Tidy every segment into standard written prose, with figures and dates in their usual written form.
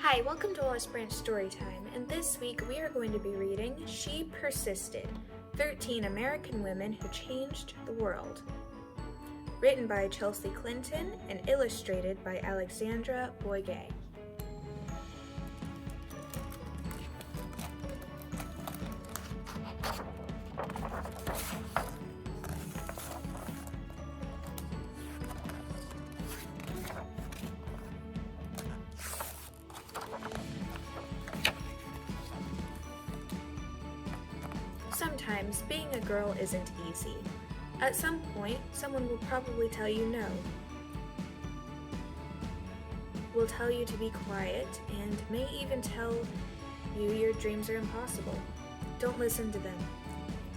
Hi, welcome to Lost Branch Storytime, and this week we are going to be reading She Persisted, 13 American Women Who Changed the World. Written by Chelsea Clinton and illustrated by Alexandra Boiger. Sometimes being a girl isn't easy. At some point, someone will probably tell you no. Will tell you to be quiet and may even tell you your dreams are impossible. Don't listen to them.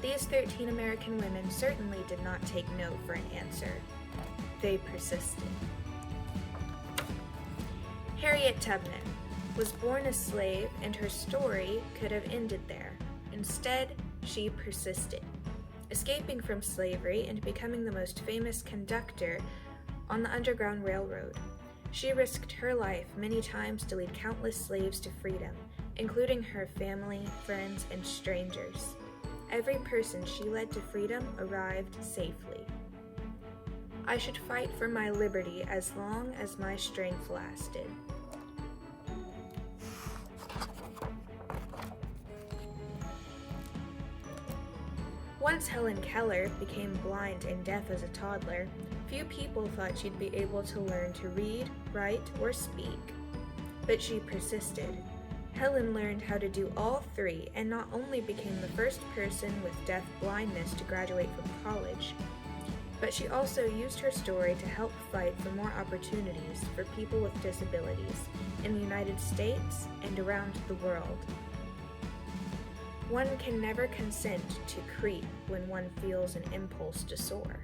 These 13 American women certainly did not take no for an answer. They persisted. Harriet Tubman was born a slave, and her story could have ended there. Instead, she persisted, escaping from slavery and becoming the most famous conductor on the Underground Railroad. She risked her life many times to lead countless slaves to freedom, including her family, friends, and strangers. Every person she led to freedom arrived safely. I should fight for my liberty as long as my strength lasted. Once Helen Keller became blind and deaf as a toddler, few people thought she'd be able to learn to read, write, or speak. But she persisted. Helen learned how to do all three and not only became the first person with deaf blindness to graduate from college, but she also used her story to help fight for more opportunities for people with disabilities in the United States and around the world. One can never consent to creep when one feels an impulse to soar.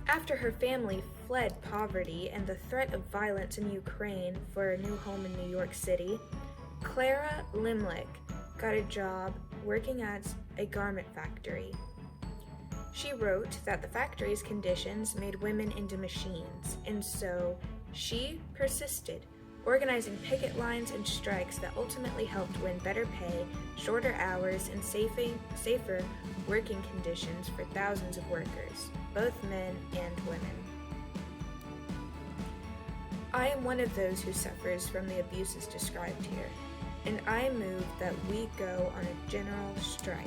After her family fled poverty and the threat of violence in Ukraine for a new home in New York City, Clara Limlick got a job working at a garment factory. She wrote that the factory's conditions made women into machines, and so she persisted, organizing picket lines and strikes that ultimately helped win better pay, shorter hours, and safer working conditions for thousands of workers, both men and women. I am one of those who suffers from the abuses described here, and I move that we go on a general strike.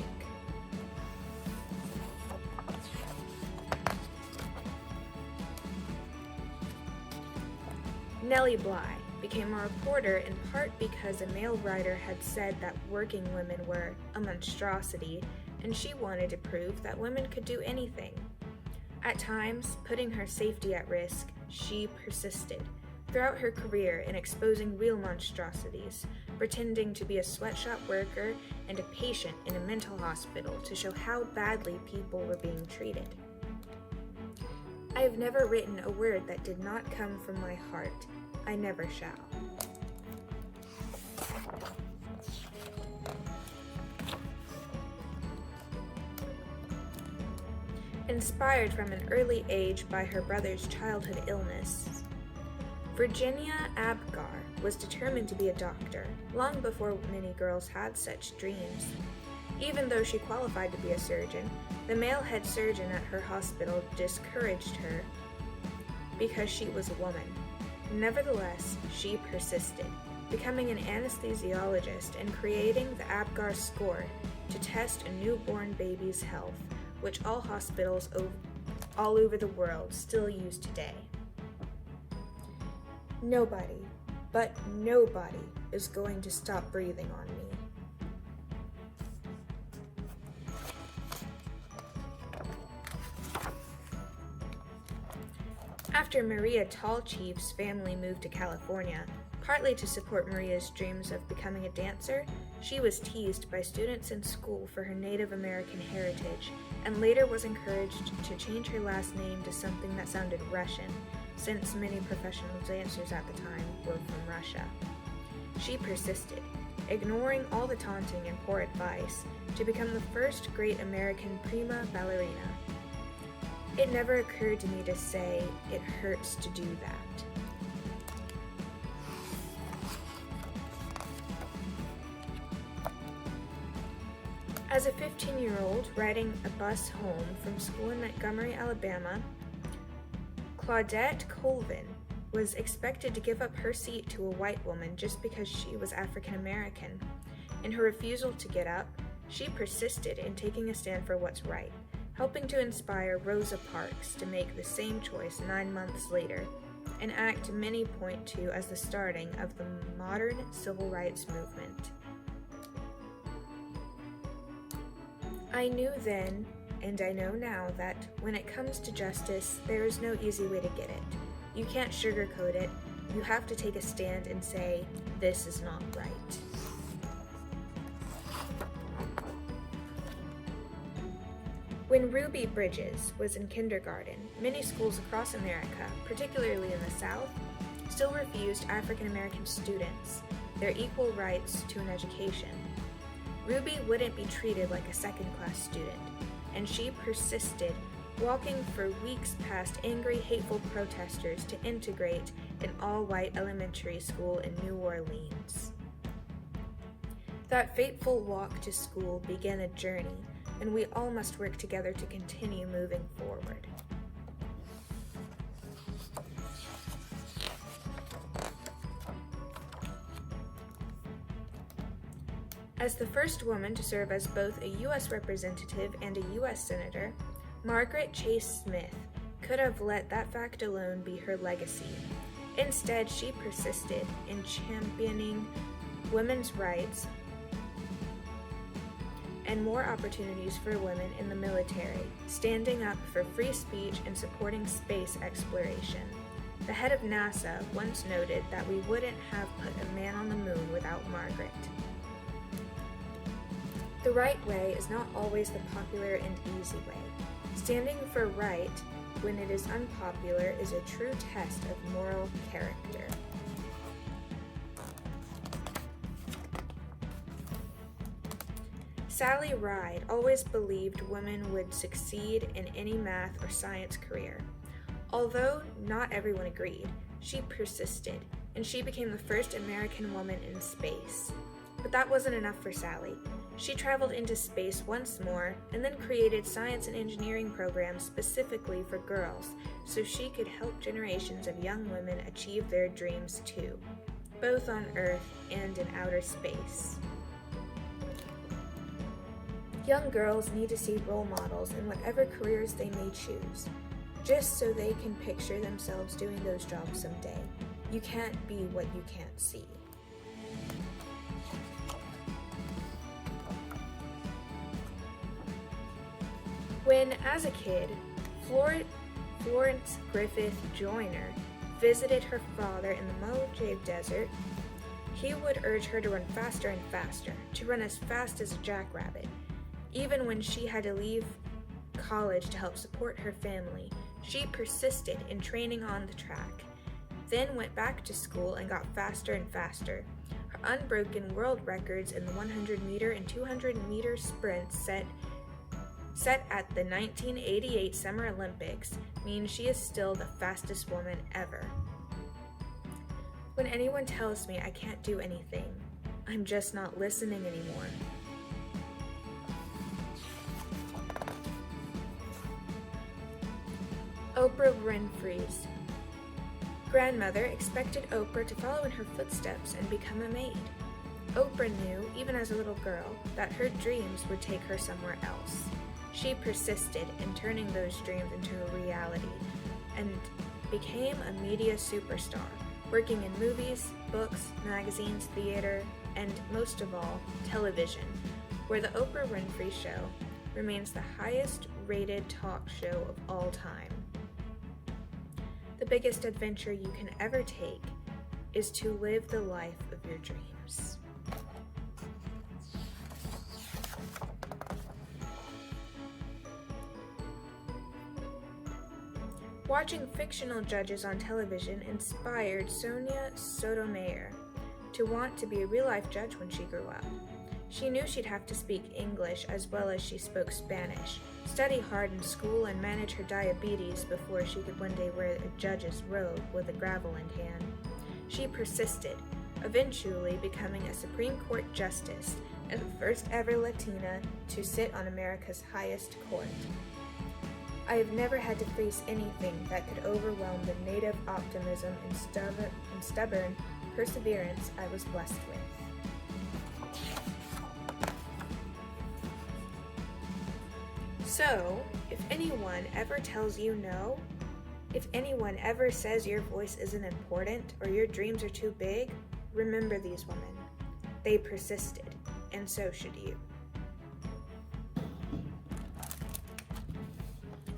Nelly Bly became a reporter in part because a male writer had said that working women were a monstrosity, and she wanted to prove that women could do anything. At times, putting her safety at risk, she persisted throughout her career in exposing real monstrosities, pretending to be a sweatshop worker and a patient in a mental hospital to show how badly people were being treated. I have never written a word that did not come from my heart. I never shall. Inspired from an early age by her brother's childhood illness, Virginia Abgar was determined to be a doctor, long before many girls had such dreams. Even though she qualified to be a surgeon, the male head surgeon at her hospital discouraged her because she was a woman. Nevertheless, she persisted, becoming an anesthesiologist and creating the Abgar score to test a newborn baby's health, which all hospitals all over the world still use today. Nobody, but nobody, is going to stop breathing on me. After Maria Tallchief's family moved to California, partly to support Maria's dreams of becoming a dancer, she was teased by students in school for her Native American heritage, and later was encouraged to change her last name to something that sounded Russian, since many professional dancers at the time were from Russia. She persisted, ignoring all the taunting and poor advice, to become the first great American prima ballerina. It never occurred to me to say it hurts to do that. As a 15-year-old riding a bus home from school in Montgomery, Alabama, Claudette Colvin was expected to give up her seat to a white woman just because she was African American. In her refusal to get up, she persisted in taking a stand for what's right, helping to inspire Rosa Parks to make the same choice 9 months later, an act many point to as the starting of the modern civil rights movement. I knew then, and I know now, that when it comes to justice, there is no easy way to get it. You can't sugarcoat it. You have to take a stand and say, this is not right. When Ruby Bridges was in kindergarten, many schools across America, particularly in the South, still refused African American students their equal rights to an education. Ruby wouldn't be treated like a second-class student, and she persisted, walking for weeks past angry, hateful protesters to integrate an all-white elementary school in New Orleans. That fateful walk to school began a journey, and we all must work together to continue moving forward. As the first woman to serve as both a U.S. representative and a U.S. senator, Margaret Chase Smith could have let that fact alone be her legacy. Instead, she persisted in championing women's rights and more opportunities for women in the military, standing up for free speech and supporting space exploration. The head of NASA once noted that we wouldn't have put a man on the moon without Margaret. The right way is not always the popular and easy way. Standing for right when it is unpopular is a true test of moral character. Sally Ride always believed women would succeed in any math or science career. Although not everyone agreed, she persisted, and she became the first American woman in space. But that wasn't enough for Sally. She traveled into space once more and then created science and engineering programs specifically for girls so she could help generations of young women achieve their dreams too, both on Earth and in outer space. Young girls need to see role models in whatever careers they may choose, just so they can picture themselves doing those jobs someday. You can't be what you can't see. When, as a kid, Florence Griffith Joyner visited her father in the Mojave Desert, he would urge her to run faster and faster, to run as fast as a jackrabbit. Even when she had to leave college to help support her family, she persisted in training on the track, then went back to school and got faster and faster. Her unbroken world records in the 100-meter and 200-meter sprints set at the 1988 Summer Olympics means she is still the fastest woman ever. When anyone tells me I can't do anything, I'm just not listening anymore. Oprah Winfrey's grandmother expected Oprah to follow in her footsteps and become a maid. Oprah knew, even as a little girl, that her dreams would take her somewhere else. She persisted in turning those dreams into a reality and became a media superstar, working in movies, books, magazines, theater, and most of all, television, where The Oprah Winfrey Show remains the highest-rated talk show of all time. The biggest adventure you can ever take is to live the life of your dreams. Watching fictional judges on television inspired Sonia Sotomayor to want to be a real-life judge when she grew up. She knew she'd have to speak English as well as she spoke Spanish, study hard in school, and manage her diabetes before she could one day wear a judge's robe with a gavel in hand. She persisted, eventually becoming a Supreme Court justice and the first ever Latina to sit on America's highest court. I have never had to face anything that could overwhelm the native optimism and stubborn perseverance I was blessed with. So, if anyone ever tells you no, if anyone ever says your voice isn't important or your dreams are too big, remember these women. They persisted, and so should you.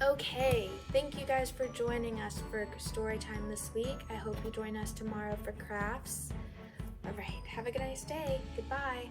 Okay, thank you guys for joining us for story time this week. I hope you join us tomorrow for crafts. All right, have a nice day. Goodbye.